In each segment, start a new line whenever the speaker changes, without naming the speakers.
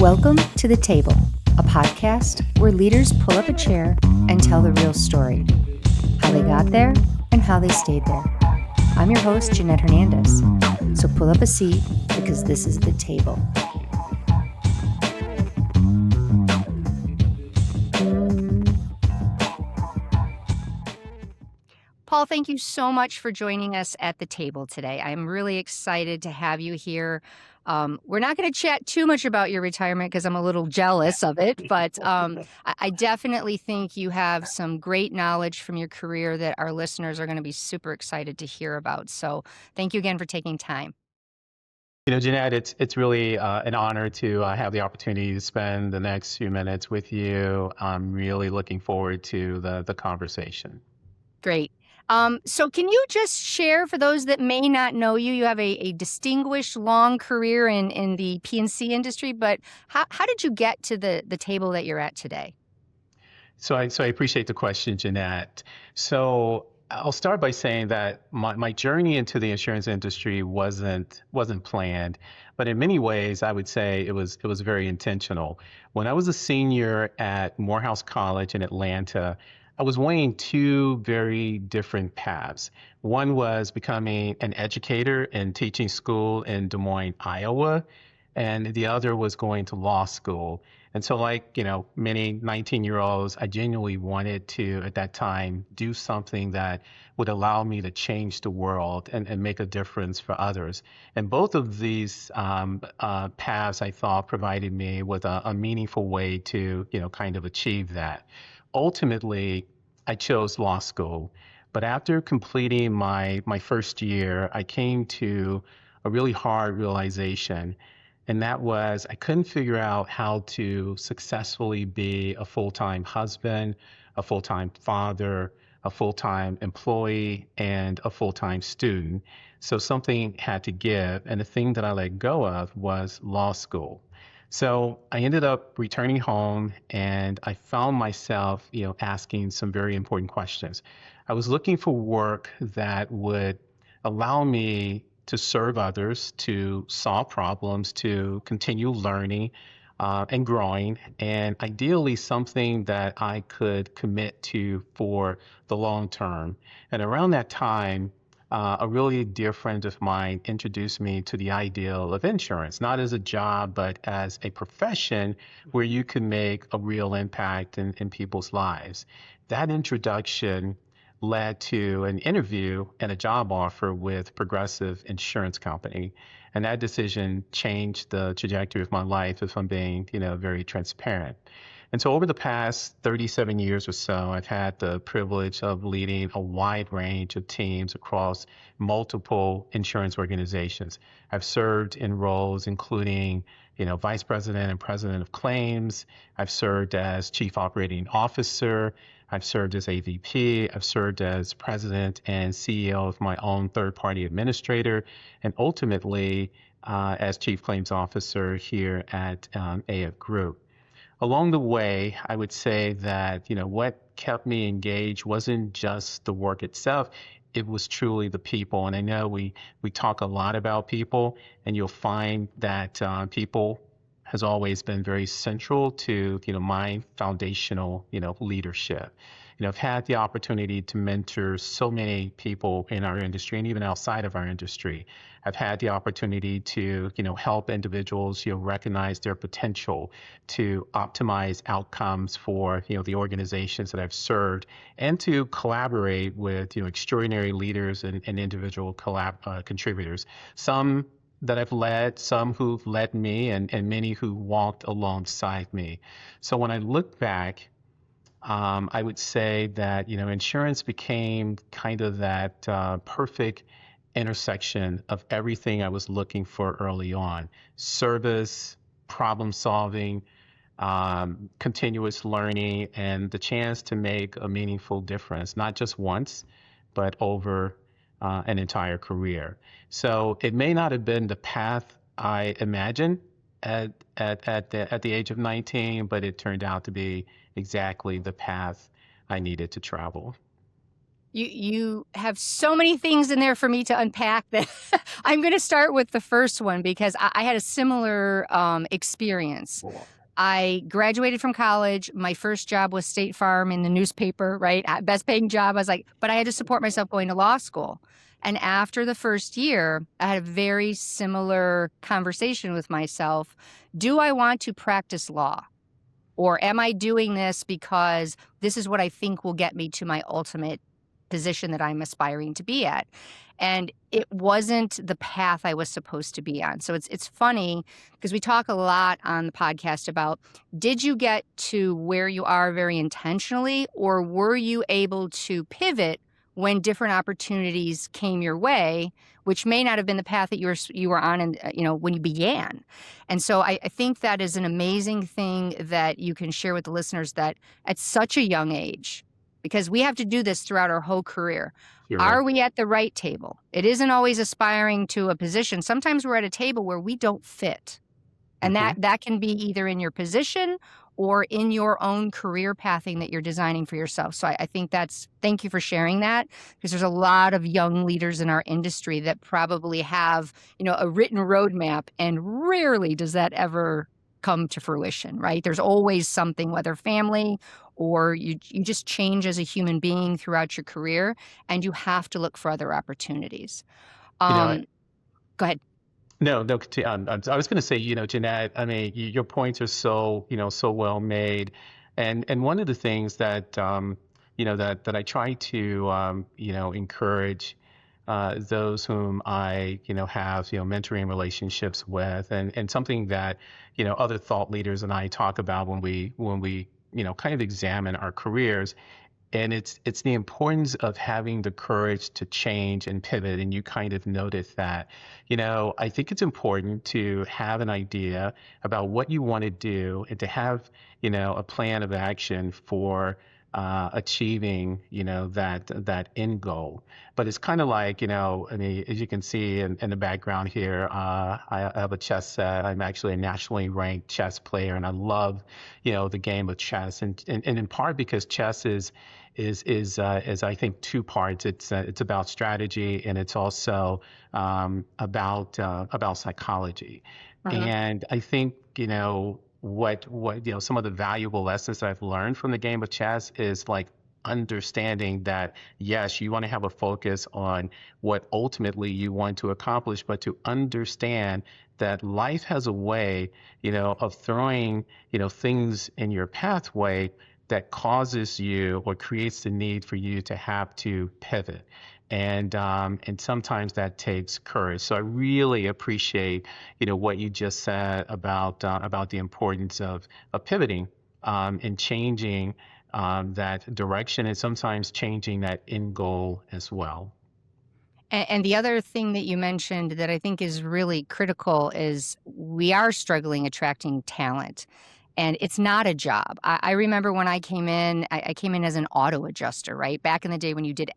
Welcome to The Table, a podcast where leaders pull up a chair and tell the real story, how they got there and how they stayed there. I'm your host, Jeanette Hernandez. So pull up a seat because this is The Table. Paul, thank you so much for joining us at the table today. I'm really excited to have you here. We're not going to chat too much about your retirement because I'm a little jealous of it, but I definitely think you have some great knowledge from your career that our listeners are going to be super excited to hear about. So thank you again for taking time.
Jeanette, it's really an honor to have the opportunity to spend the next few minutes with you. I'm really looking forward to the conversation.
Great. So can you just share, for those that may not know you, you have a distinguished long career in the P&C industry, but how did you get to the table that you're at today?
So I appreciate the question, Jeanette. So I'll start by saying that my journey into the insurance industry wasn't planned, but in many ways I would say it was very intentional. When I was a senior at Morehouse College in Atlanta, I was weighing two very different paths. One was becoming an educator in teaching school in Des Moines, Iowa, and the other was going to law school. And so, like, many 19-year-olds, I genuinely wanted to, at that time, do something that would allow me to change the world and make a difference for others. And both of these paths, I thought, provided me with a meaningful way to, kind of achieve that. Ultimately, I chose law school. But after completing my first year, I came to a really hard realization, and that was I couldn't figure out how to successfully be a full-time husband, a full-time father, a full-time employee, and a full-time student. So something had to give. And the thing that I let go of was law school. So I ended up returning home and I found myself, asking some very important questions. I was looking for work that would allow me to serve others, to solve problems, to continue learning and growing, and ideally something that I could commit to for the long term. And around that time, a really dear friend of mine introduced me to the ideal of insurance, not as a job, but as a profession where you can make a real impact in people's lives. That introduction led to an interview and a job offer with Progressive Insurance Company. And that decision changed the trajectory of my life, if I'm being, very transparent. And so over the past 37 years or so, I've had the privilege of leading a wide range of teams across multiple insurance organizations. I've served in roles including, vice president and president of claims. I've served as chief operating officer. I've served as AVP. I've served as president and CEO of my own third-party administrator, and ultimately as chief claims officer here at AF Group. Along the way, I would say that, what kept me engaged wasn't just the work itself, it was truly the people. And I know we talk a lot about people, and you'll find that people has always been very central to, my foundational, leadership. I've had the opportunity to mentor so many people in our industry and even outside of our industry. I've had the opportunity to, help individuals, recognize their potential to optimize outcomes for, the organizations that I've served, and to collaborate with, extraordinary leaders and individual contributors. Some that I've led, some who've led me, and many who walked alongside me. So when I look back, I would say that, insurance became kind of that perfect intersection of everything I was looking for early on: service, problem solving, continuous learning, and the chance to make a meaningful difference, not just once, but over an entire career. So it may not have been the path I imagined at the age of 19, but it turned out to be exactly the path I needed to travel.
You have so many things in there for me to unpack that I'm going to start with the first one because I had a similar experience. I graduated from college. My first job was State Farm in the newspaper, right? Best paying job. I was like, but I had to support myself going to law school. And after the first year, I had a very similar conversation with myself. Do I want to practice law? Or am I doing this because this is what I think will get me to my ultimate position that I'm aspiring to be at? And it wasn't the path I was supposed to be on. So it's funny because we talk a lot on the podcast about, did you get to where you are very intentionally, or were you able to pivot when different opportunities came your way, which may not have been the path that you were on, and when you began. And so I think that is an amazing thing that you can share with the listeners, that at such a young age, because we have to do this throughout our whole career.
You're right.
Are we at the right table? It isn't always aspiring to a position. Sometimes we're at a table where we don't fit. And
Hmm.
that can be either in your position or in your own career pathing that you're designing for yourself. So I think thank you for sharing that, because there's a lot of young leaders in our industry that probably have, a written roadmap, and rarely does that ever come to fruition, right? There's always something, whether family or you just change as a human being throughout your career, and you have to look for other opportunities.
You know,
Um, Go ahead.
no, no. I was going to say, Jeanette. I mean, your points are so, so well made, and one of the things that, that I try to, encourage those whom I, have, mentoring relationships with, and something that, other thought leaders and I talk about when we, kind of examine our careers. And it's the importance of having the courage to change and pivot. And you kind of noticed that. I think it's important to have an idea about what you want to do, and to have, a plan of action for achieving, that end goal. But it's kind of like, I mean, as you can see in the background here, I have a chess set. I'm actually a nationally ranked chess player, and I love, the game of chess, and in part because chess is I think two parts. It's about strategy, and it's also about psychology.
Uh-huh.
And I think what some of the valuable lessons I've learned from the game of chess is like understanding that yes, you want to have a focus on what ultimately you want to accomplish, but to understand that life has a way, of throwing, things in your pathway that causes you or creates the need for you to have to pivot. And sometimes that takes courage. So I really appreciate, what you just said about the importance of pivoting, and changing that direction, and sometimes changing that end goal as well.
And the other thing that you mentioned that I think is really critical is we are struggling attracting talent, and it's not a job. I remember when I came in, I came in as an auto adjuster, right? Back in the day when you did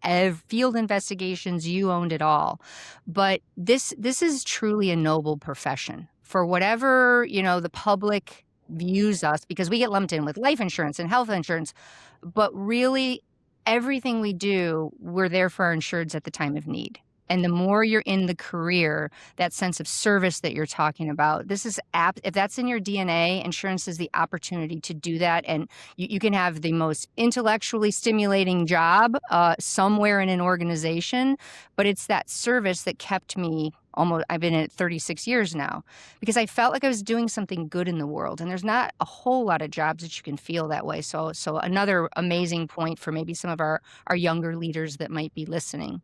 field investigations, you owned it all. But this is truly a noble profession for whatever, the public views us, because we get lumped in with life insurance and health insurance. But really, everything we do, we're there for our insureds at the time of need. And the more you're in the career, that sense of service that you're talking about, if that's in your DNA, insurance is the opportunity to do that. And you can have the most intellectually stimulating job somewhere in an organization, but it's that service that kept me I've been in it 36 years now, because I felt like I was doing something good in the world. And there's not a whole lot of jobs that you can feel that way. So another amazing point for maybe some of our younger leaders that might be listening.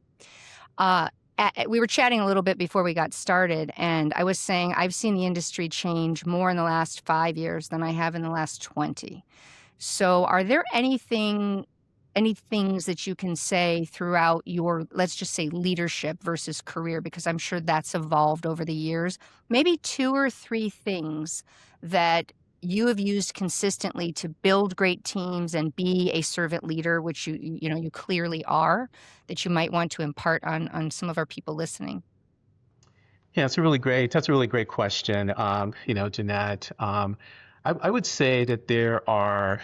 Uh, we were chatting a little bit before we got started, and I was saying I've seen the industry change more in the last 5 years than I have in the last 20. So, are there any things that you can say throughout your, let's just say, leadership versus career, because I'm sure that's evolved over the years? Maybe two or three things that you have used consistently to build great teams and be a servant leader, which you clearly are, that you might want to impart on some of our people listening.
Yeah, that's a really great question, Jeanette. I would say that there are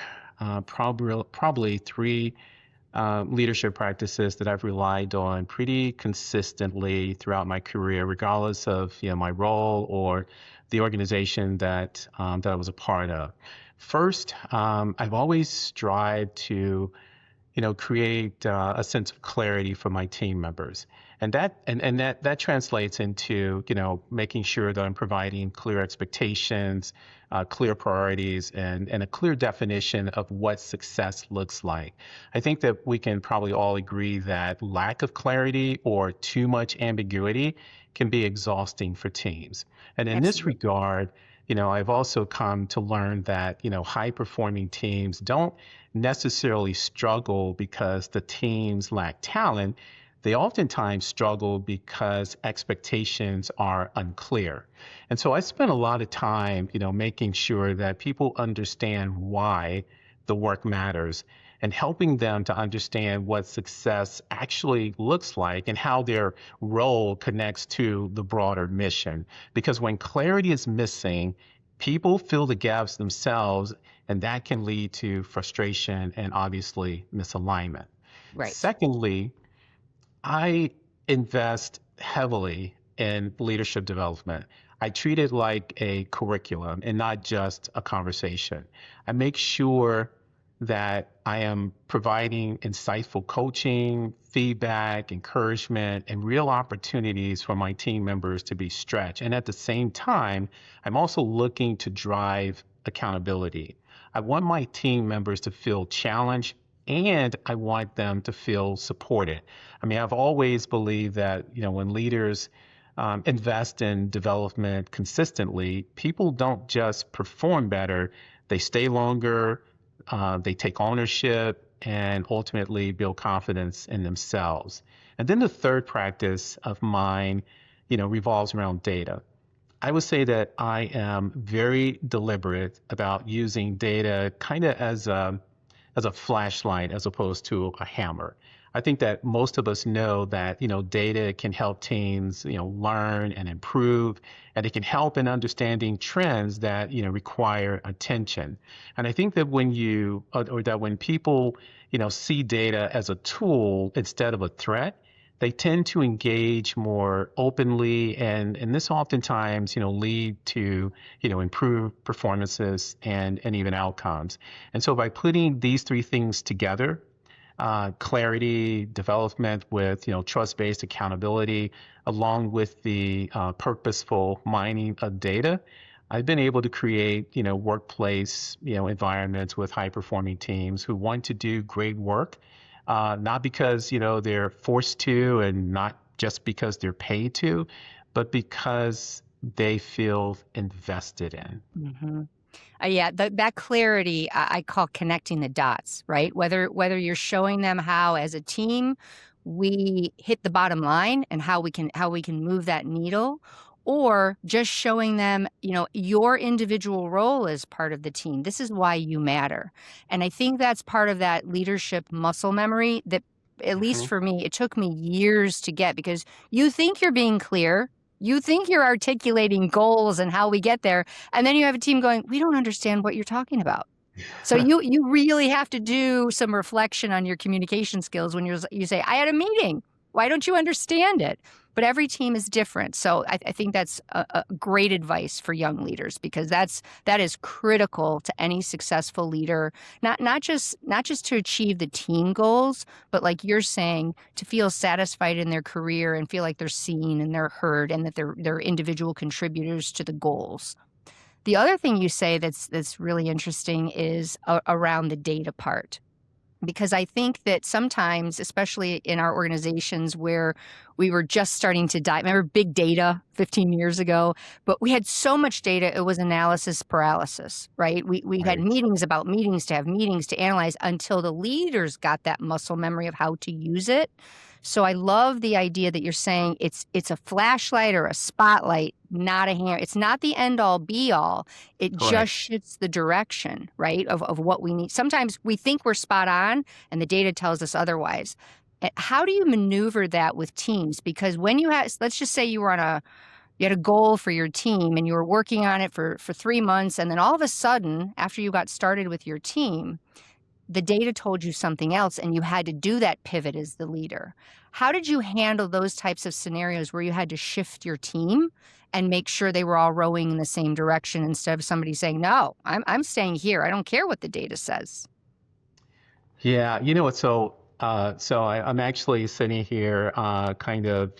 probably three leadership practices that I've relied on pretty consistently throughout my career, regardless of my role or the organization that I was a part of. First, I've always strived to create a sense of clarity for my team members. And that translates into, making sure that I'm providing clear expectations, clear priorities, and a clear definition of what success looks like. I think that we can probably all agree that lack of clarity or too much ambiguity can be exhausting for teams. And in this
Absolutely.
regard, I've also come to learn that, high performing teams don't necessarily struggle because the teams lack talent. They oftentimes struggle because expectations are unclear. And so I spent a lot of time, making sure that people understand why the work matters and helping them to understand what success actually looks like and how their role connects to the broader mission. Because when clarity is missing, people fill the gaps themselves, and that can lead to frustration and obviously misalignment.
Right.
Secondly, I invest heavily in leadership development. I treat it like a curriculum and not just a conversation. I make sure that I am providing insightful coaching, feedback, encouragement, and real opportunities for my team members to be stretched. And at the same time, I'm also looking to drive accountability. I want my team members to feel challenged and I want them to feel supported. I mean, I've always believed that, when leaders invest in development consistently, people don't just perform better, they stay longer, they take ownership, and ultimately build confidence in themselves. And then the third practice of mine, revolves around data. I would say that I am very deliberate about using data kind of as a flashlight as opposed to a hammer. I think that most of us know that, data can help teams, learn and improve, and it can help in understanding trends that, require attention. And I think that or that when people, see data as a tool instead of a threat, they tend to engage more openly, and this oftentimes, lead to, improved performances and even outcomes. And so by putting these three things together, clarity, development with trust-based accountability, along with the purposeful mining of data, I've been able to create workplace environments with high-performing teams who want to do great work, not because they're forced to, and not just because they're paid to, but because they feel invested in.
Hmm. Yeah, that clarity I call connecting the dots, right? Whether you're showing them how, as a team, we hit the bottom line and how we can move that needle, or just showing them, your individual role as part of the team. This is why you matter, and I think that's part of that leadership muscle memory that, at least
Mhm.
for me, it took me years to get, because you think you're being clear. You think you're articulating goals and how we get there, and then you have a team going, "We don't understand what you're talking about." So you really have to do some reflection on your communication skills when you say, "I had a meeting. Why don't you understand it?" But every team is different. So I think that's a great advice for young leaders, because that is critical to any successful leader, not just to achieve the team goals, but like you're saying, to feel satisfied in their career and feel like they're seen and they're heard and that they're individual contributors to the goals. The other thing you say that's really interesting is around the data part, because I think that sometimes, especially in our organizations where we were just starting to dive, remember big data 15 years ago, but we had so much data, it was analysis paralysis, right? We had
Right.
meetings about meetings to have meetings to analyze until the leaders got that muscle memory of how to use it. So I love the idea that you're saying it's a flashlight or a spotlight, not a hammer. It's not the end all be all. It just
Correct.
shifts the direction, right, of what we need. Sometimes we think we're spot on and the data tells us otherwise. How do you maneuver that with teams? Because when you had, let's just say you had a goal for your team and you were working on it for 3 months, and then all of a sudden, after you got started with your team, the data told you something else and you had to do that pivot as the leader. How did you handle those types of scenarios where you had to shift your team and make sure they were all rowing in the same direction instead of somebody saying, "No, I'm staying here. I don't care what the data says."
Yeah, you know what? I'm actually sitting here, kind of,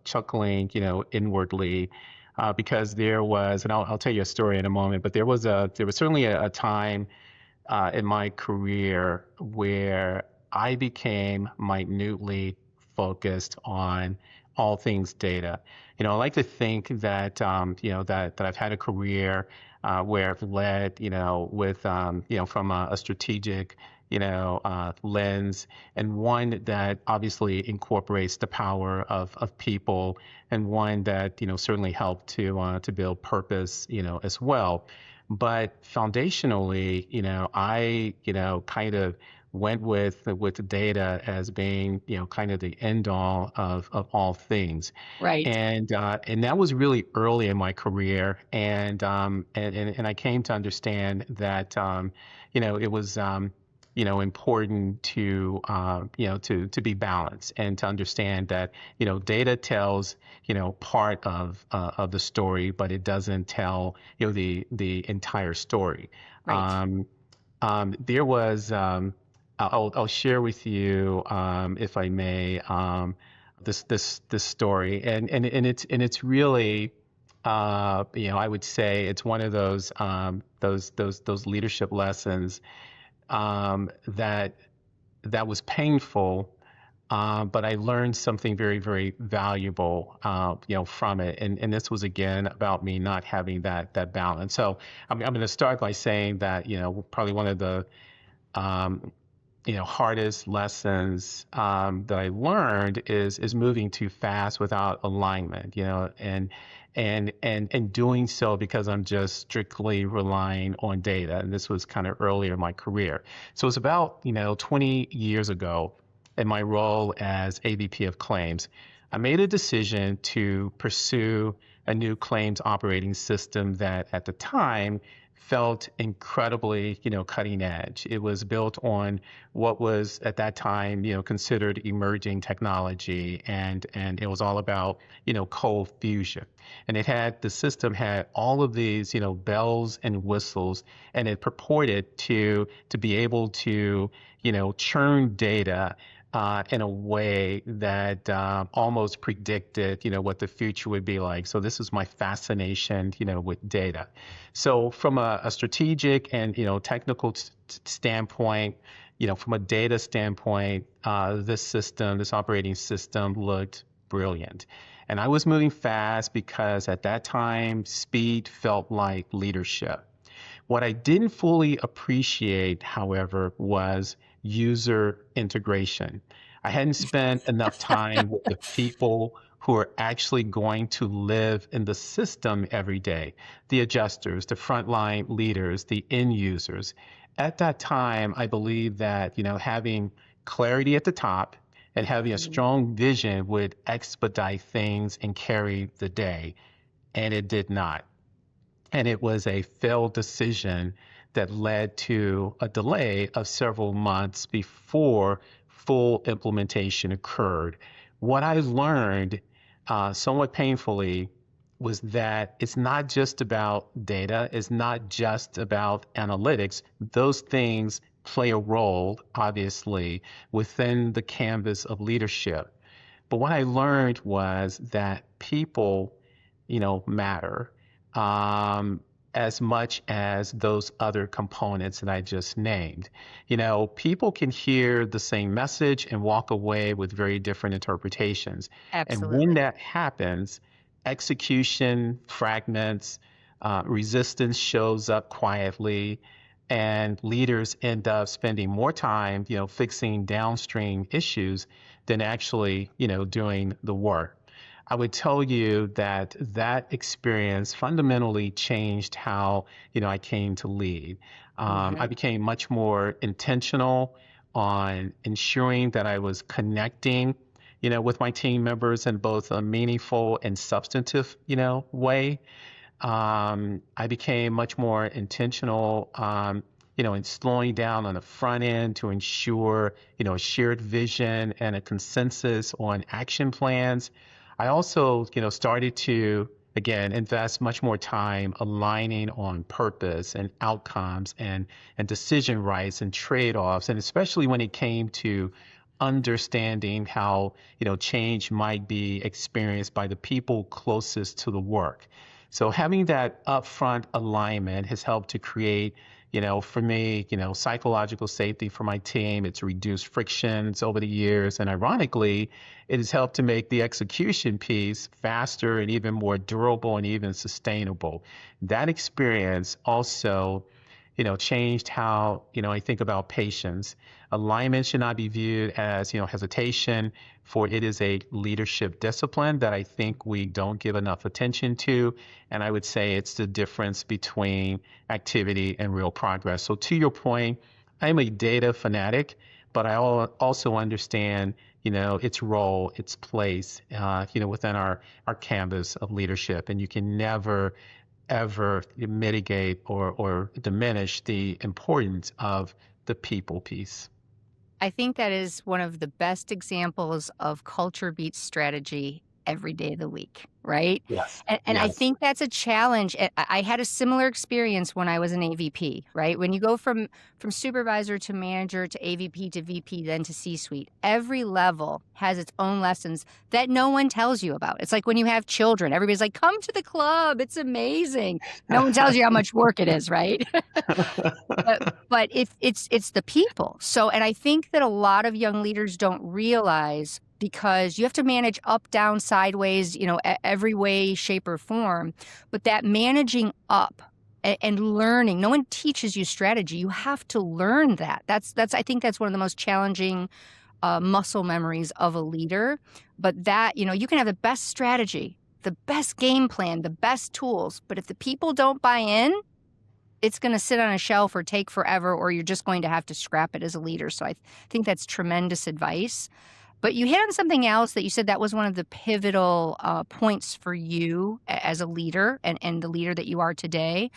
chuckling, inwardly, because there was, and I'll tell you a story in a moment, but there was certainly a time in my career where I became minutely focused on all things data. I like to think that that I've had a career where I've led, with from a strategic, lens, and one that obviously incorporates the power of people, and one that certainly helped to build purpose, as well. But foundationally, I, kind of went with the data as being, kind of the end all of all things.
Right.
And that was really early in my career. And I came to understand that, it was, important to, to be balanced and to understand that, data tells, part of the story, but it doesn't tell, the entire story.
Right.
There was, I'll share with you, if I may, this story, and it's really, I would say it's one of those leadership lessons, that was painful, but I learned something very, very valuable, from it. And this was again about me not having that balance. So I'm going to start by saying that, probably one of the, um, hardest lessons, that I learned is moving too fast without alignment, and doing so because I'm just strictly relying on data. And this was kind of earlier in my career. So it's about, 20 years ago in my role as AVP of claims. I made a decision to pursue a new claims operating system that at the time felt incredibly, cutting edge. It was built on what was at that time, considered emerging technology, and it was all about, cold fusion. And the system had all of these, bells and whistles, and it purported to be able to, churn data, in a way that, almost predicted, what the future would be like. So this is my fascination, with data. So from a strategic and technical standpoint, from a data standpoint, this operating system looked brilliant. And I was moving fast because at that time, speed felt like leadership. What I didn't fully appreciate, however, was user integration. I hadn't spent enough time with the people who are actually going to live in the system every day, the adjusters, the frontline leaders, the end users. At that time, I believe that, having clarity at the top and having a
Mhm.
strong vision would expedite things and carry the day. And it did not. And it was a failed decision that led to a delay of several months before full implementation occurred. What I learned, somewhat painfully, was that it's not just about data, it's not just about analytics. Those things play a role, obviously, within the canvas of leadership. But what I learned was that people, matter, um, as much as those other components that I just named. People can hear the same message and walk away with very different interpretations. And when
Absolutely.
that happens, execution fragments, resistance shows up quietly, and leaders end up spending more time, fixing downstream issues than actually, doing the work. I would tell you that that experience fundamentally changed how, I came to lead. I
Mhm.
became much more intentional on ensuring that I was connecting, with my team members in both a meaningful and substantive, way. I became much more intentional, and slowing down on the front end to ensure, a shared vision and a consensus on action plans. I also, started to, again, invest much more time aligning on purpose and outcomes and decision rights and trade-offs, and especially when it came to understanding how, change might be experienced by the people closest to the work. So having that upfront alignment has helped to create, for me, psychological safety for my team. It's reduced frictions over the years. And ironically, it has helped to make the execution piece faster and even more durable and even sustainable. That experience also, changed how, I think about patience. Alignment should not be viewed as, hesitation, for it is a leadership discipline that I think we don't give enough attention to. And I would say it's the difference between activity and real progress. So to your point, I'm a data fanatic, but I also understand, its role, its place, within our canvas of leadership. And you can never ever mitigate or diminish the importance of the people piece.
I think that is one of the best examples of culture beats strategy every day of the week, right?
Yes.
And I
Yes.
think that's a challenge. I had a similar experience when I was an AVP, right? When you go from supervisor to manager to AVP to VP, then to C-suite, every level has its own lessons that no one tells you about. It's like when you have children, everybody's like, "Come to the club, it's amazing." No one tells you how much work it is, right? But it's the people. So, and I think that a lot of young leaders don't realize, because you have to manage up, down, sideways, every way, shape, or form. But that managing up and learning, no one teaches you strategy. You have to learn that. I think that's one of the most challenging muscle memories of a leader. But that, you can have the best strategy, the best game plan, the best tools. But if the people don't buy in, it's going to sit on a shelf or take forever, or you're just going to have to scrap it as a leader. So I think that's tremendous advice. But you hit on something else that you said that was one of the pivotal points for you as a leader and the leader that you are today.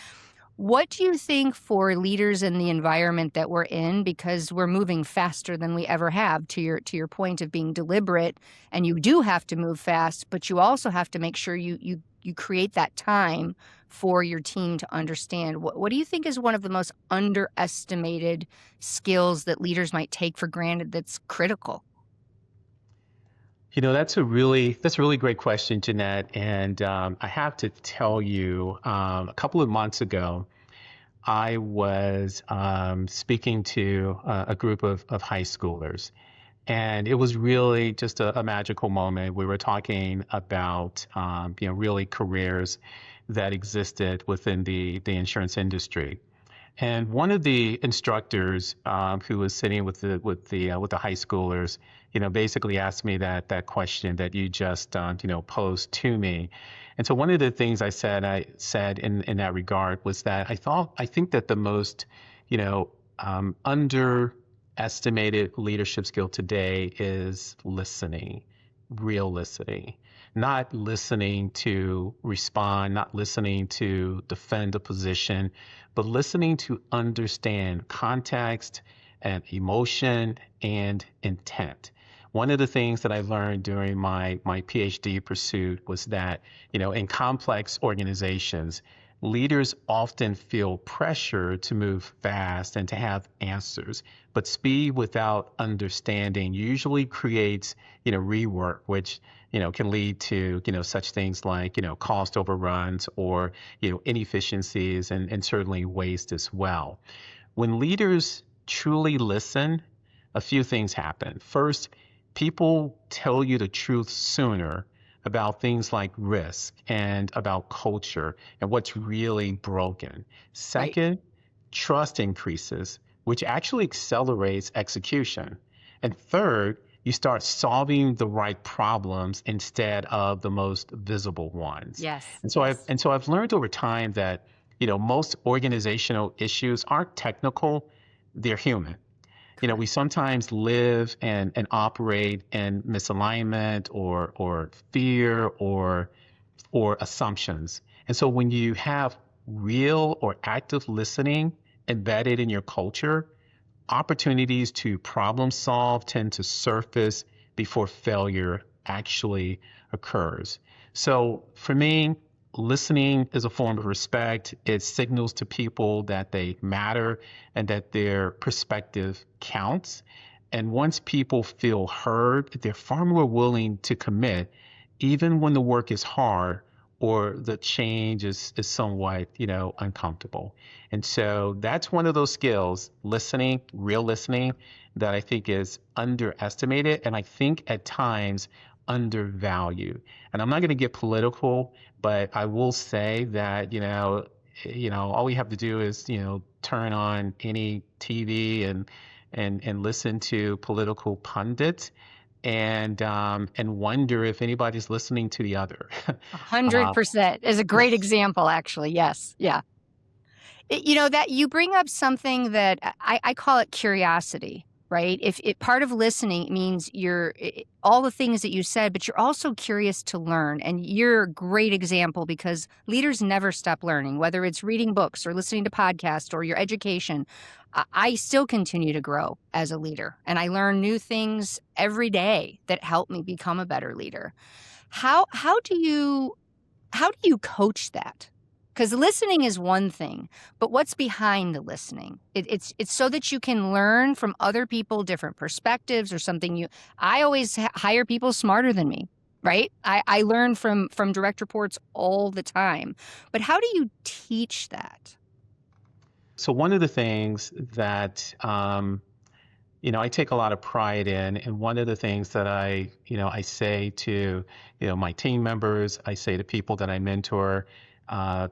What do you think for leaders in the environment that we're in, because we're moving faster than we ever have, to your point of being deliberate, and you do have to move fast, but you also have to make sure you create that time for your team to understand. What do you think is one of the most underestimated skills that leaders might take for granted that's critical?
That's a really great question, Jeanette. And I have to tell you, a couple of months ago, I was speaking to a group of high schoolers, and it was really just a magical moment. We were talking about, really careers that existed within the insurance industry. And one of the instructors who was sitting with the high schoolers, basically asked me that question that you just posed to me. And so one of the things I said in that regard was that I think that the most underestimated leadership skill today is listening, real listening. Not listening to respond, not listening to defend a position, but listening to understand context and emotion and intent. One of the things that I learned during my PhD pursuit was that, in complex organizations, leaders often feel pressure to move fast and to have answers, but speed without understanding usually creates, rework, which, can lead to, such things like, cost overruns or, inefficiencies and certainly waste as well. When leaders truly listen, a few things happen. First, people tell you the truth sooner about things like risk and about culture and what's really broken.
Right.
Second, trust increases, which actually accelerates execution. And third, you start solving the right problems instead of the most visible ones.
Yes.
And so I've
Yes.
and so I've learned over time that, most organizational issues aren't technical, they're human. We
Correct.
sometimes live and operate in misalignment or fear or assumptions. And so when you have real or active listening, embedded in your culture, opportunities to problem solve tend to surface before failure actually occurs. So for me, listening is a form of respect. It signals to people that they matter and that their perspective counts. And once people feel heard, they're far more willing to commit, even when the work is hard or the change is somewhat, uncomfortable. And so that's one of those skills, listening, real listening, that I think is underestimated and I think at times undervalued. And I'm not going to get political, but I will say that, all we have to do is, turn on any TV and listen to political pundits and wonder if anybody's listening to the other. uh,
100% is a great example, actually. Yes. Yeah. That you bring up something that I call it curiosity, right? If it part of listening means all the things that you said, but you're also curious to learn. And you're a great example because leaders never stop learning, whether it's reading books or listening to podcasts or your education. I still continue to grow as a leader and I learn new things every day that help me become a better leader. How do you coach that? Because listening is one thing, but what's behind the listening? It's so that you can learn from other people, different perspectives, or something. I always hire people smarter than me, right? I learn from direct reports all the time. But how do you teach that?
so one of the things that I take a lot of pride in, and one of the things that I say to, my team members, I say to people that I mentor,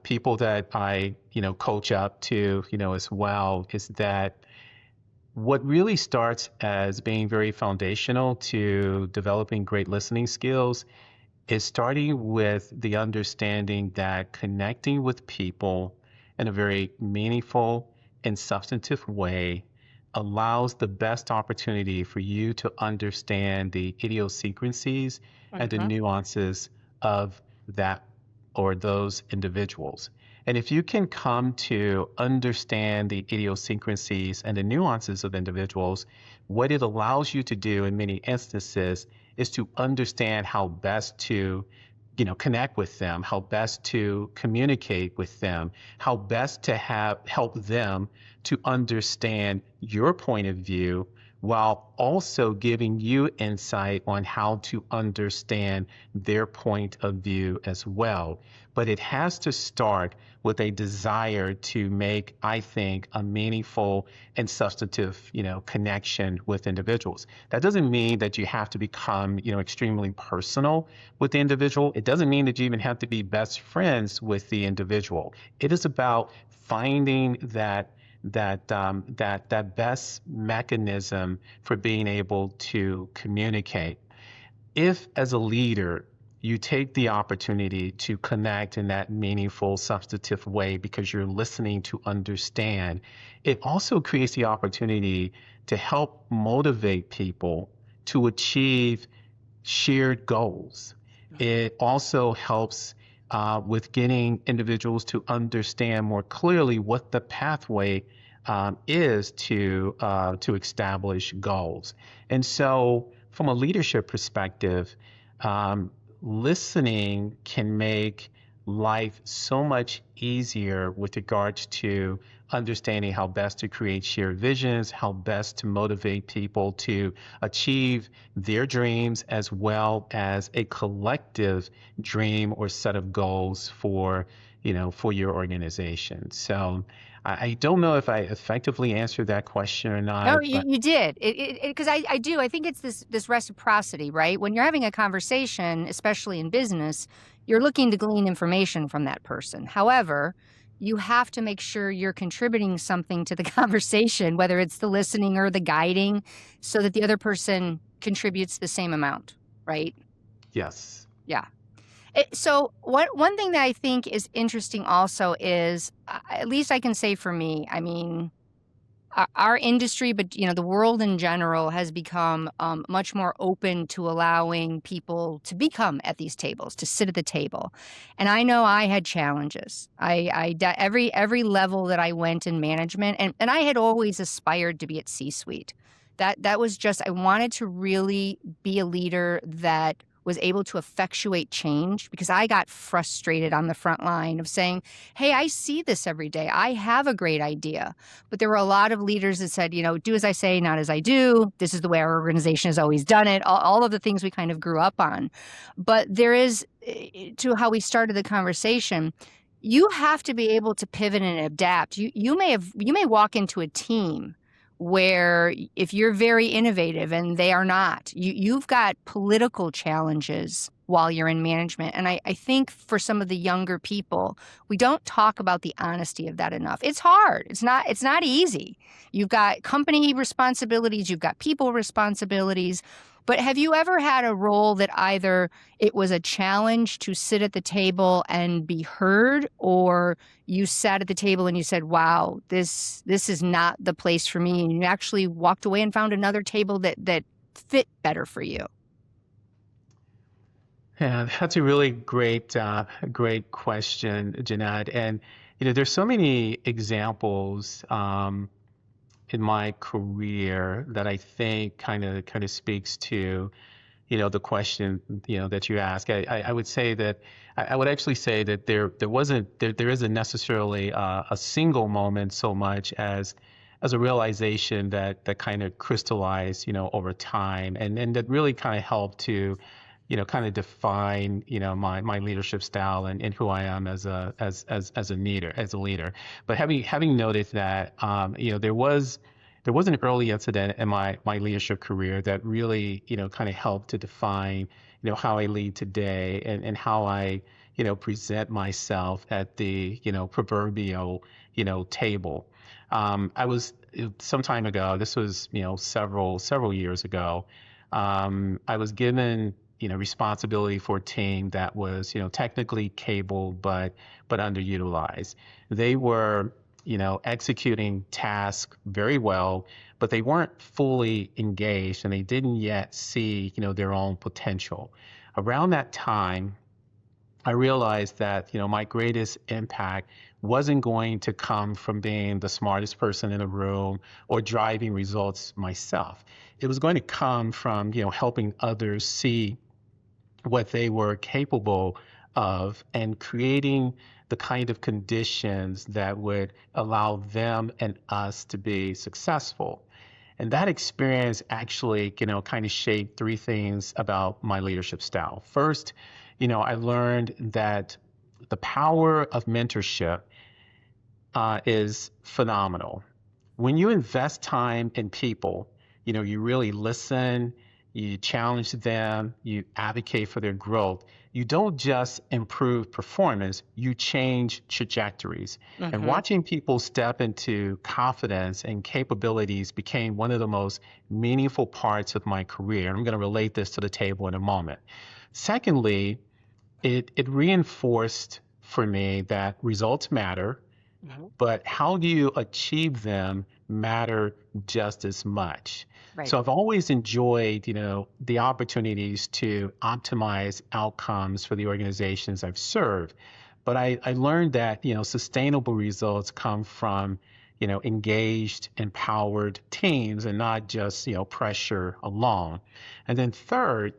people that I, coach up to, as well, is that what really starts as being very foundational to developing great listening skills is starting with the understanding that connecting with people in a very meaningful and substantive way allows the best opportunity for you to understand the idiosyncrasies and the
Mhm.
nuances of that or those individuals. And if you can come to understand the idiosyncrasies and the nuances of individuals, what it allows you to do in many instances is to understand how best to connect with them, how best to communicate with them, how best to help them to understand your point of view while also giving you insight on how to understand their point of view as well. But it has to start with a desire to make, I think, a meaningful and substantive, connection with individuals. That doesn't mean that you have to become, extremely personal with the individual. It doesn't mean that you even have to be best friends with the individual. It is about finding that best mechanism for being able to communicate. If, as a leader, you take the opportunity to connect in that meaningful, substantive way because you're listening to understand, it also creates the opportunity to help motivate people to achieve shared goals. It also helps with getting individuals to understand more clearly what the pathway is to establish goals. And so, from a leadership perspective, um, listening can make life so much easier with regards to understanding how best to create shared visions, how best to motivate people to achieve their dreams, as well as a collective dream or set of goals for your organization. So I don't know if I effectively answered that question or
No,
not, but
you did. Because I do. I think it's this reciprocity, right? When you're having a conversation, especially in business, you're looking to glean information from that person. However, you have to make sure you're contributing something to the conversation, whether it's the listening or the guiding, so that the other person contributes the same amount, right?
yes.
Yeah. So one thing that I think is interesting also is, at least I can say for me, I mean, our industry, but the world in general has become much more open to allowing people to become at these tables, to sit at the table. And I know I had challenges. Every level that I went in management, and I had always aspired to be at C-suite. That was just, I wanted to really be a leader that was able to effectuate change, because I got frustrated on the front line of saying, hey, I see this every day. I have a great idea. But there were a lot of leaders that said, do as I say, not as I do. This is the way our organization has always done it. All of the things we kind of grew up on. But there is, to how we started the conversation, you have to be able to pivot and adapt. You may walk into a team where, if you're very innovative and they are not, you've got political challenges while you're in management. And I think for some of the younger people, we don't talk about the honesty of that enough. It's hard. It's not easy. You've got company responsibilities, you've got people responsibilities. But have you ever had a role that either it was a challenge to sit at the table and be heard, or you sat at the table and you said, wow, this is not the place for me, and you actually walked away and found another table that fit better for you?
Yeah, that's a really great question, Jeanette. And there's so many examples in my career that I think kind of speaks to the question that you ask. I would say that I would actually say that there isn't necessarily a single moment so much as a realization that kind of crystallized over time, and that really kind of helped to kind of define my leadership style and who I am as a leader. But having noted that, there was an early incident in my leadership career that really kind of helped to define how I lead today, and how I present myself at the proverbial table. I was some time ago. This was several years ago. I was given responsibility for a team that was technically capable but underutilized. They were executing tasks very well, but they weren't fully engaged, and they didn't yet see their own potential. Around that time, I realized that my greatest impact wasn't going to come from being the smartest person in the room or driving results myself. It was going to come from helping others see what they were capable of, and creating the kind of conditions that would allow them and us to be successful. And that experience actually, kind of shaped three things about my leadership style. First, I learned that the power of mentorship is phenomenal. When you invest time in people, you really listen, you challenge them, you advocate for their growth. You don't just improve performance, you change trajectories. And
Hmm.
watching people step into confidence and capabilities became one of the most meaningful parts of my career. I'm going to relate this to the table in a moment. Secondly, it reinforced for me that results matter,
Hmm.
but how do you achieve them matter just as much.
Right.
So I've always enjoyed, the opportunities to optimize outcomes for the organizations I've served. But I learned that, sustainable results come from, engaged, empowered teams, and not just, pressure alone. And then third,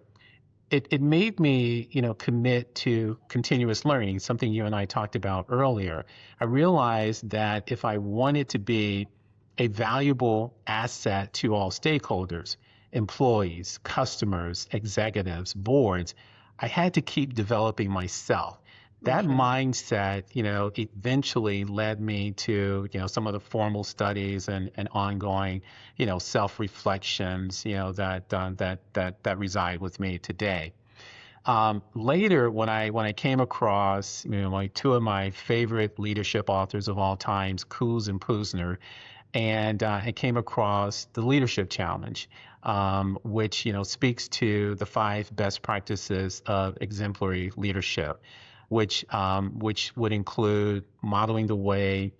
it made me, commit to continuous learning, something you and I talked about earlier. I realized that if I wanted to be a valuable asset to all stakeholders, employees, customers, executives, boards, I had to keep developing myself. That
Hmm.
mindset, eventually led me to, some of the formal studies and ongoing, self-reflections, that reside with me today. Later, when I came across, my two of my favorite leadership authors of all times, Coos and Pusner, and I came across the Leadership Challenge, which speaks to the five best practices of exemplary leadership, which would include modeling the way,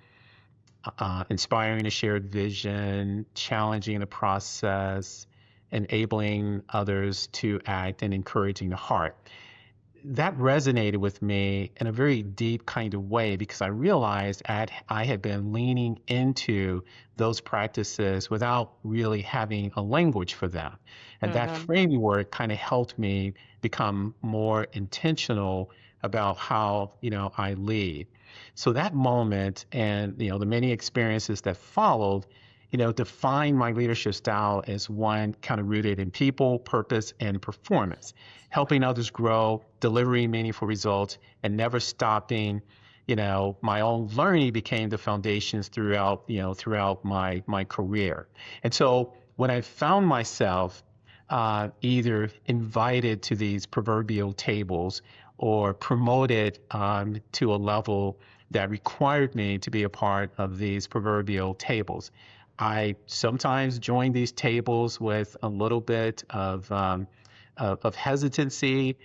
inspiring a shared vision, challenging the process, enabling others to act, and encouraging the heart. That resonated with me in a very deep kind of way because I realized I had been leaning into those practices without really having a language for them. And that
Hmm.
framework kind of helped me become more intentional about how, I lead. So that moment and, the many experiences that followed, defined my leadership style as one kind of rooted in people, purpose, and performance, helping others grow, delivering meaningful results, and never stopping. My own learning became the foundations throughout my career. And so when I found myself either invited to these proverbial tables or promoted to a level that required me to be a part of these proverbial tables, I sometimes joined these tables with a little bit of hesitancy,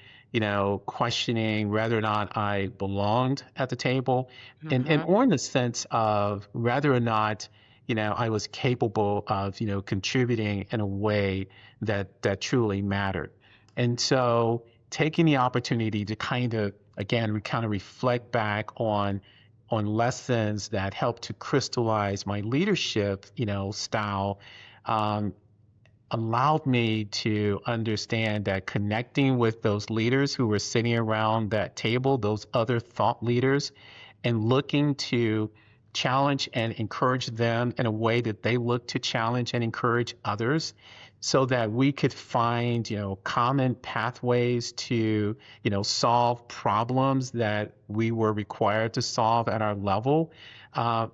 questioning whether or not I belonged at the table, and
Hmm.
or in the sense of whether or not, I was capable of, contributing in a way that truly mattered. And so taking the opportunity to kind of, again, we kind of reflect back on lessons that helped to crystallize my leadership, style, um, allowed me to understand that connecting with those leaders who were sitting around that table, those other thought leaders, and looking to challenge and encourage them in a way that they look to challenge and encourage others so that we could find, common pathways to, solve problems that we were required to solve at our level,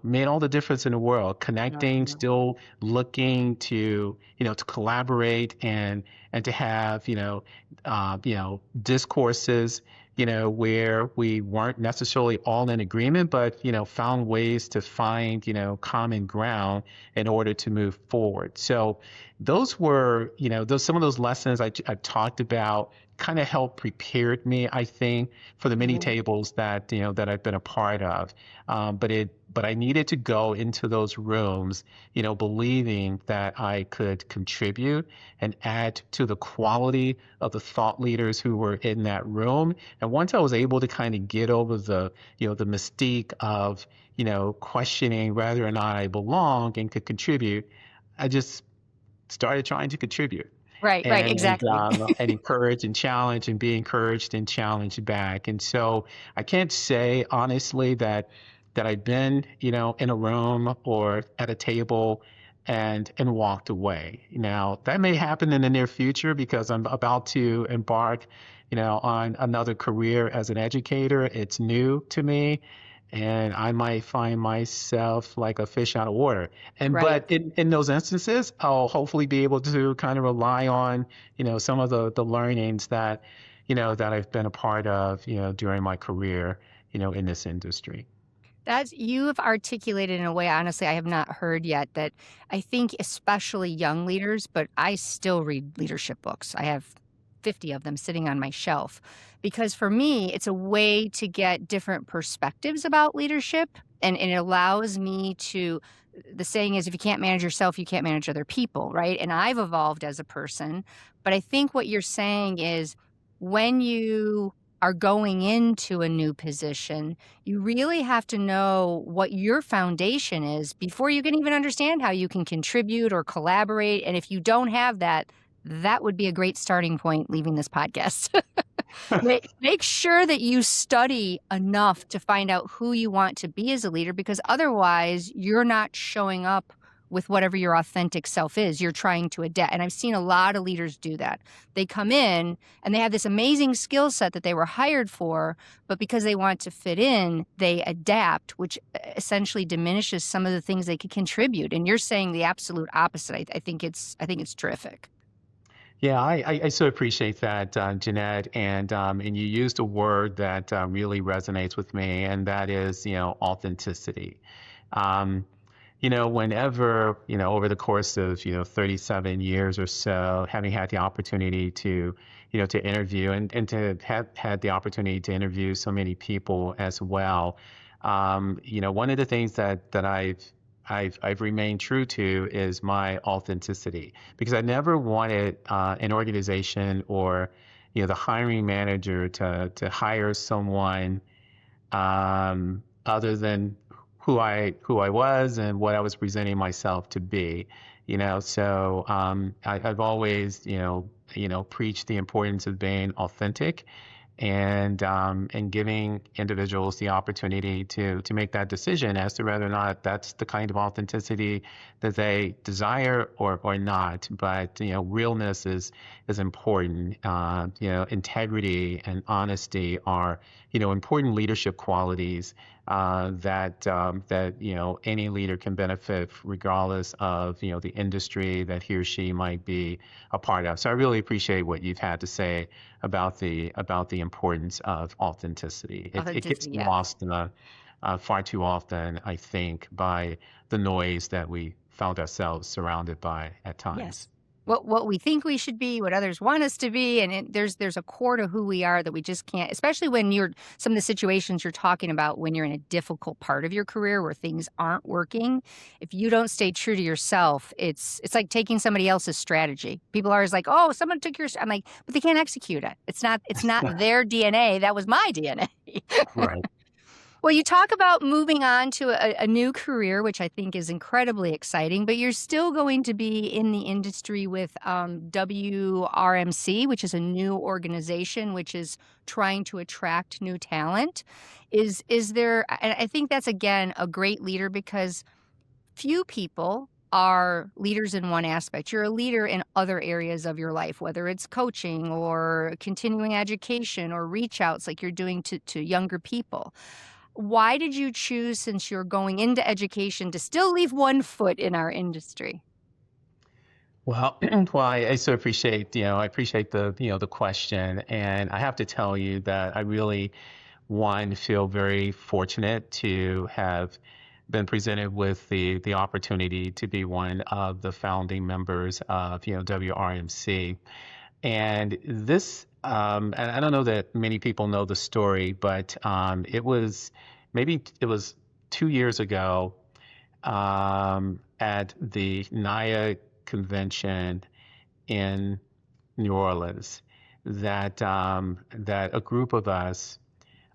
made all the difference in the world. Connecting,
Hmm.
still looking to collaborate and to have, discourses, where we weren't necessarily all in agreement, but, found ways to find, common ground in order to move forward. So those were, some of those lessons I talked about kind of helped prepared me, I think, for the many
Hmm.
tables that I've been a part of. But I needed to go into those rooms, believing that I could contribute and add to the quality of the thought leaders who were in that room. And once I was able to kind of get over the mystique of, questioning whether or not I belong and could contribute, I just started trying to contribute
Right, right, exactly.
and encourage and challenge and be encouraged and challenged back. And so I can't say honestly that I've been, in a room or at a table and walked away. Now that may happen in the near future because I'm about to embark, on another career as an educator. It's new to me. And I might find myself like a fish out of water. And
Right.
but in those instances, I'll hopefully be able to kind of rely on, some of the learnings that I've been a part of, during my career, in this industry.
That's you have articulated in a way, honestly, I have not heard yet that I think especially young leaders, but I still read leadership books. I have 50 of them sitting on my shelf because for me, it's a way to get different perspectives about leadership. And it allows me to, the saying is, if you can't manage yourself, you can't manage other people, right? And I've evolved as a person. But I think what you're saying is when you are going into a new position, you really have to know what your foundation is before you can even understand how you can contribute or collaborate. And if you don't have that, that would be a great starting point leaving this podcast. Make sure that you study enough to find out who you want to be as a leader because otherwise you're not showing up with whatever your authentic self is. You're trying to adapt. And I've seen a lot of leaders do that. They come in and they have this amazing skill set that they were hired for, but because they want to fit in, they adapt, which essentially diminishes some of the things they could contribute. And you're saying the absolute opposite. I think it's terrific.
Yeah, I so appreciate that, Jeanette, and you used a word that really resonates with me, and that is, authenticity. Um, whenever, over the course of, 37 years or so, having had the opportunity to interview and to have had the opportunity to interview so many people as well, one of the things that I've remained true to is my authenticity, because I never wanted an organization or the hiring manager to hire someone other than who I was and what I was presenting myself to be. So I've always preached the importance of being authentic and giving individuals the opportunity to make that decision as to whether or not that's the kind of authenticity that they desire or not. But realness is important. Integrity and honesty are important leadership qualities that any leader can benefit regardless of the industry that he or she might be a part of. So I really appreciate what you've had to say about the importance of authenticity. It gets
Authenticity, yes.
lost far too often, I think, by the noise that we found ourselves surrounded by at times.
Yes. What we think we should be, what others want us to be, and there's a core to who we are that we just can't, especially when you're some of the situations you're talking about when you're in a difficult part of your career where things aren't working. If you don't stay true to yourself, it's like taking somebody else's strategy. People are always like, "Oh, someone took your," I'm like, "But they can't execute it. It's not their DNA. That was my DNA."
Right.
Well, you talk about moving on to a new career, which I think is incredibly exciting, but you're still going to be in the industry with WRMC, which is a new organization which is trying to attract new talent. Is there? And I think that's again a great leader because few people are leaders in one aspect. You're a leader in other areas of your life, whether it's coaching or continuing education or reach outs like you're doing to younger people. Why did you choose, since you're going into education, to still leave one foot in our industry?
Well, well, I so appreciate, I appreciate the question, and I have to tell you that I really, one, feel very fortunate to have been presented with the opportunity to be one of the founding members of, WRMC. And this, and I don't know that many people know the story, but it was 2 years ago at the NIA convention in New Orleans that a group of us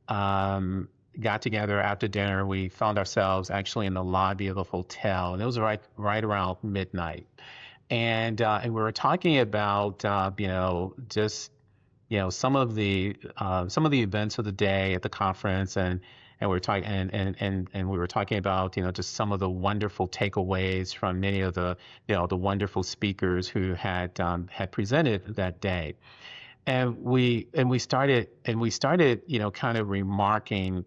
got together after dinner. We found ourselves actually in the lobby of a hotel, and it was right around midnight. And we were talking about just some of the events of the day at the conference, and we were talking and we were talking about just some of the wonderful takeaways from many of the wonderful speakers who had presented that day. And we started kind of remarking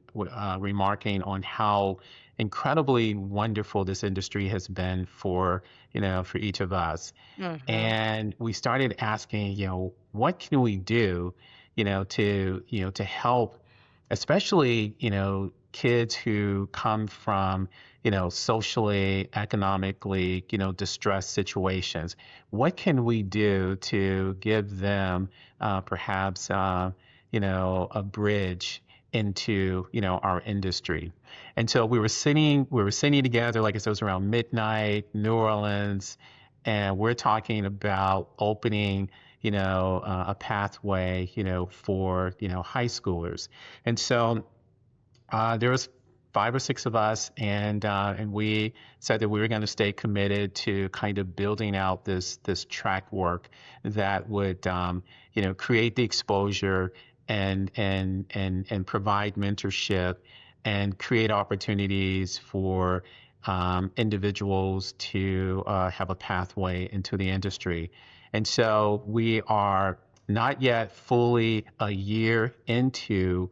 on how incredibly wonderful this industry has been for each of us.
Mhm.
And we started asking, what can we do, to help, especially, kids who come from, socially, economically, distressed situations. What can we do to give them perhaps, a bridge into, our industry? And so we were sitting together, like I said, it was around midnight, New Orleans, and we're talking about opening, a pathway, for, high schoolers. And so there was 5 or 6 of us, and we said that we were going to stay committed to kind of building out this track work that would, create the exposure and provide mentorship and create opportunities for individuals to have a pathway into the industry. And so we are not yet fully a year into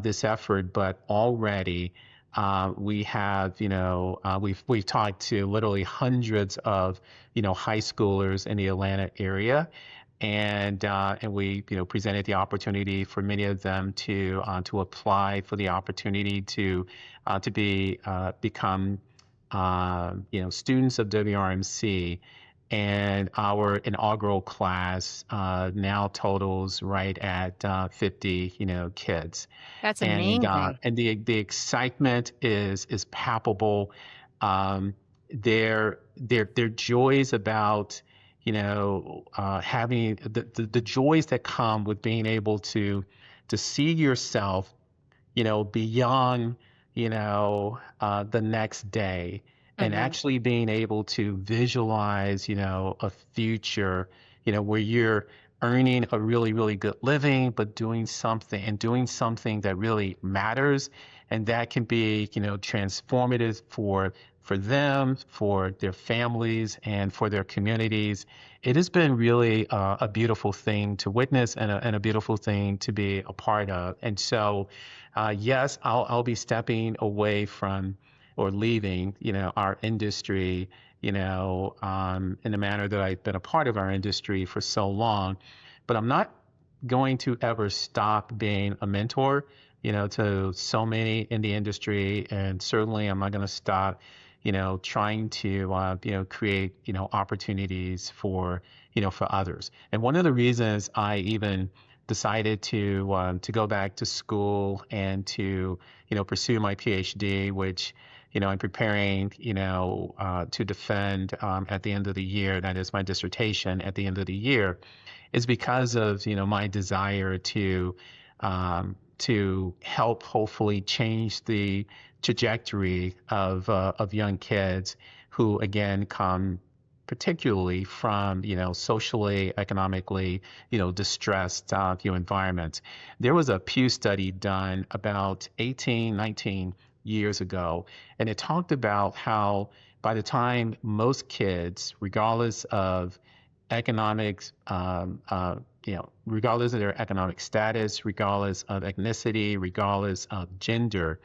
this effort, but already we have, we've talked to literally hundreds of, high schoolers in the Atlanta area, and we, presented the opportunity for many of them to apply for the opportunity to become, students of WRMC. and our inaugural class now totals right at 50, kids,
That's
and
amazing.
the excitement is palpable. Um, their joys about having the joys that come with being able to see yourself beyond, the next day, and
Hmm.
actually being able to visualize, a future, where you're earning a really, really good living, but doing something that really matters. And that can be, transformative for them, for their families, and for their communities. It has been really a beautiful thing to witness, and a beautiful thing to be a part of. And so, yes, I'll be stepping away from or leaving, our industry, in the manner that I've been a part of our industry for so long. But I'm not going to ever stop being a mentor, to so many in the industry. And certainly I'm not going to stop, trying to, create, opportunities for others. And one of the reasons I even decided to go back to school and to pursue my PhD, which I'm preparing to defend at the end of the year. That is my dissertation at the end of the year, is because of my desire to help hopefully change the trajectory of young kids who again come particularly from socially, economically distressed environments. There was a Pew study done about 18, 19 years ago, and it talked about how by the time most kids, regardless of economics, regardless of their economic status, regardless of ethnicity, regardless of gender,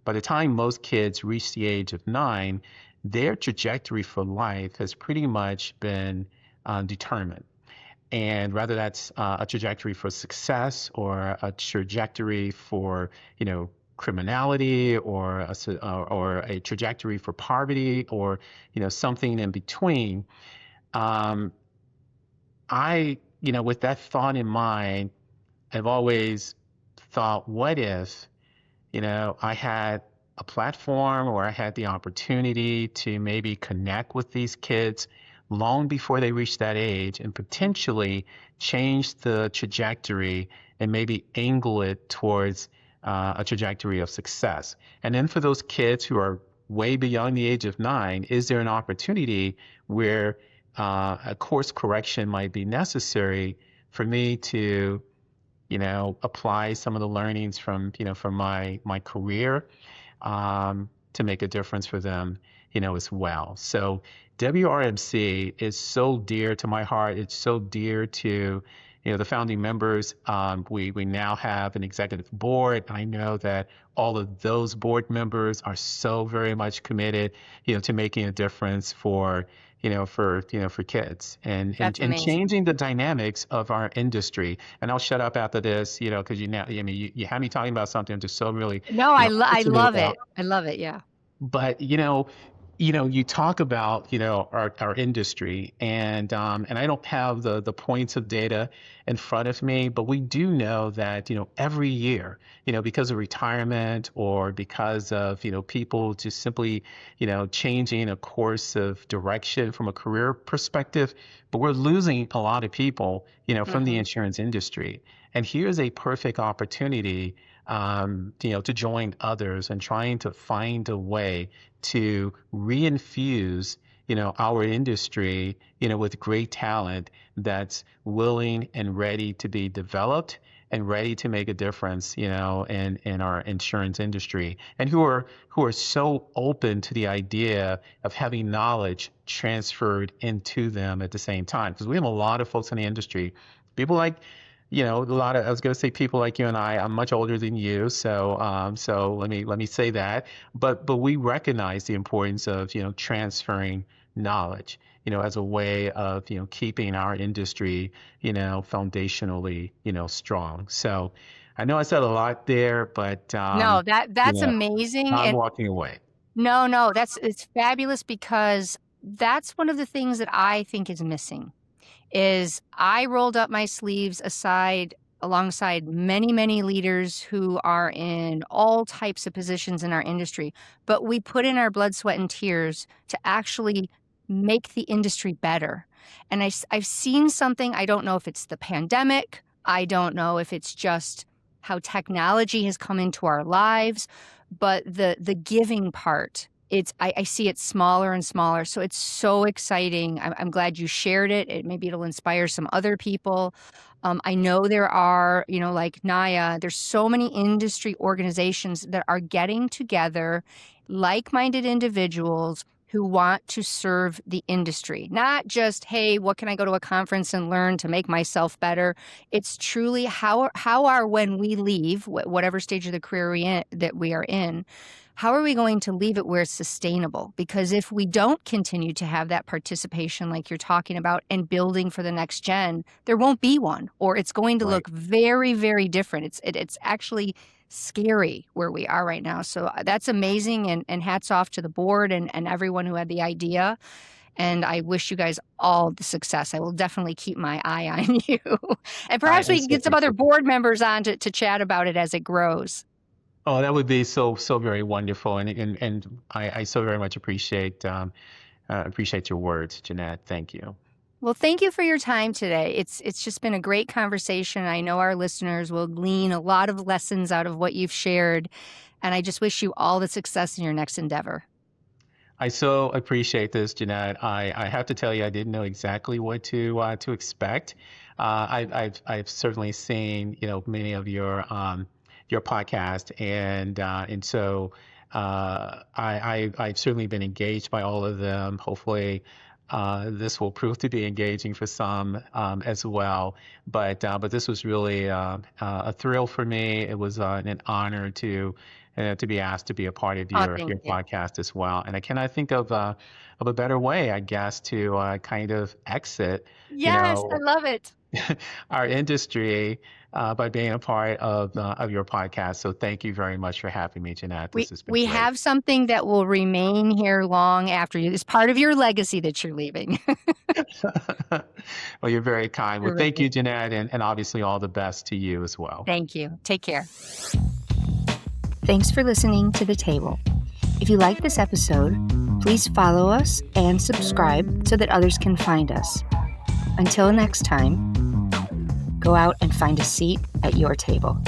by the time most kids reach the age of 9, their trajectory for life has pretty much been determined. And whether that's a trajectory for success or a trajectory for, criminality, or or a trajectory for poverty, or something in between. Um, with that thought in mind, I've always thought, what if, I had a platform, or I had the opportunity to maybe connect with these kids long before they reach that age, and potentially change the trajectory and maybe angle it towards a trajectory of success. And then for those kids who are way beyond the age of 9, is there an opportunity where a course correction might be necessary for me to apply some of the learnings from my career, to make a difference for them, as well. So WRMC is so dear to my heart. It's so dear to, the founding members. We now have an executive board. I know that all of those board members are so very much committed, to making a difference for kids, and, and
That's
and
amazing.
changing the dynamics of our industry. And I'll shut up after this, because you had me talking about something I'm just so really,
No, I
passionate
love
about.
it. I love it. Yeah.
But you talk about our industry, and I don't have the points of data in front of me, but we do know that every year, because of retirement, or because of people just simply changing a course of direction from a career perspective, but we're losing a lot of people from the
Hmm.
insurance industry. And here's a perfect opportunity, to join others and trying to find a way to reinfuse, our industry, with great talent that's willing and ready to be developed and ready to make a difference, in our insurance industry, and who are so open to the idea of having knowledge transferred into them at the same time. Because we have a lot of folks in the industry, people like a lot of, I was going to say people like you and I. I'm much older than you, so let me say that. But we recognize the importance of transferring knowledge, as a way of keeping our industry foundationally strong. So I know I said a lot there, but
No,
you
that's
know
amazing.
I'm
And
walking away.
no, no, it's fabulous because that's one of the things that I think is missing. Is I rolled up my sleeves alongside many, many leaders who are in all types of positions in our industry, but we put in our blood, sweat, and tears to actually make the industry better. And I've seen something, I don't know if it's the pandemic, I don't know if it's just how technology has come into our lives, but the giving part, I see it smaller and smaller. So it's so exciting. I'm glad you shared it. Maybe it'll inspire some other people. I know there are, like NAIA, there's so many industry organizations that are getting together, like-minded individuals who want to serve the industry. Not just, hey, what can I go to a conference and learn to make myself better? It's truly when we leave, whatever stage of the career that we are in, how are we going to leave it where it's sustainable? Because if we don't continue to have that participation like you're talking about and building for the next gen, there won't be one, or it's going to
Right.
look very, very different. It's actually scary where we are right now. So that's amazing, and hats off to the board and everyone who had the idea. And I wish you guys all the success. I will definitely keep my eye on you. And perhaps
I
we can
so
get some other
appreciate it.
board members on to chat about it as it grows.
Oh, that would be so very wonderful, and I so very much appreciate your words, Jeanette. Thank you.
Well, thank you for your time today. It's just been a great conversation. I know our listeners will glean a lot of lessons out of what you've shared, and I just wish you all the success in your next endeavor.
I so appreciate this, Jeanette. I have to tell you, I didn't know exactly what to expect. I've certainly seen many of your podcast, and so I've certainly been engaged by all of them. Hopefully, this will prove to be engaging for some as well. But this was really a thrill for me. It was an honor to be asked to be a part of
Oh,
your
thank you.
podcast as well. And I cannot think of a better way, I guess, to kind of exit, you
Yes, I
know,
love it.
our industry by being a part of your podcast. So thank you very much for having me, Jeanette.
We
This has been
we
great.
have something that will remain here long after you. It's part of your legacy that you're leaving.
Well, you're very kind. Well, thank
Terrific.
you, Jeanette, and obviously all the best to you as well.
Thank you. Take care. Thanks for listening to The Table. If you like this episode, please follow us and subscribe so that others can find us. Until next time, go out and find a seat at your table.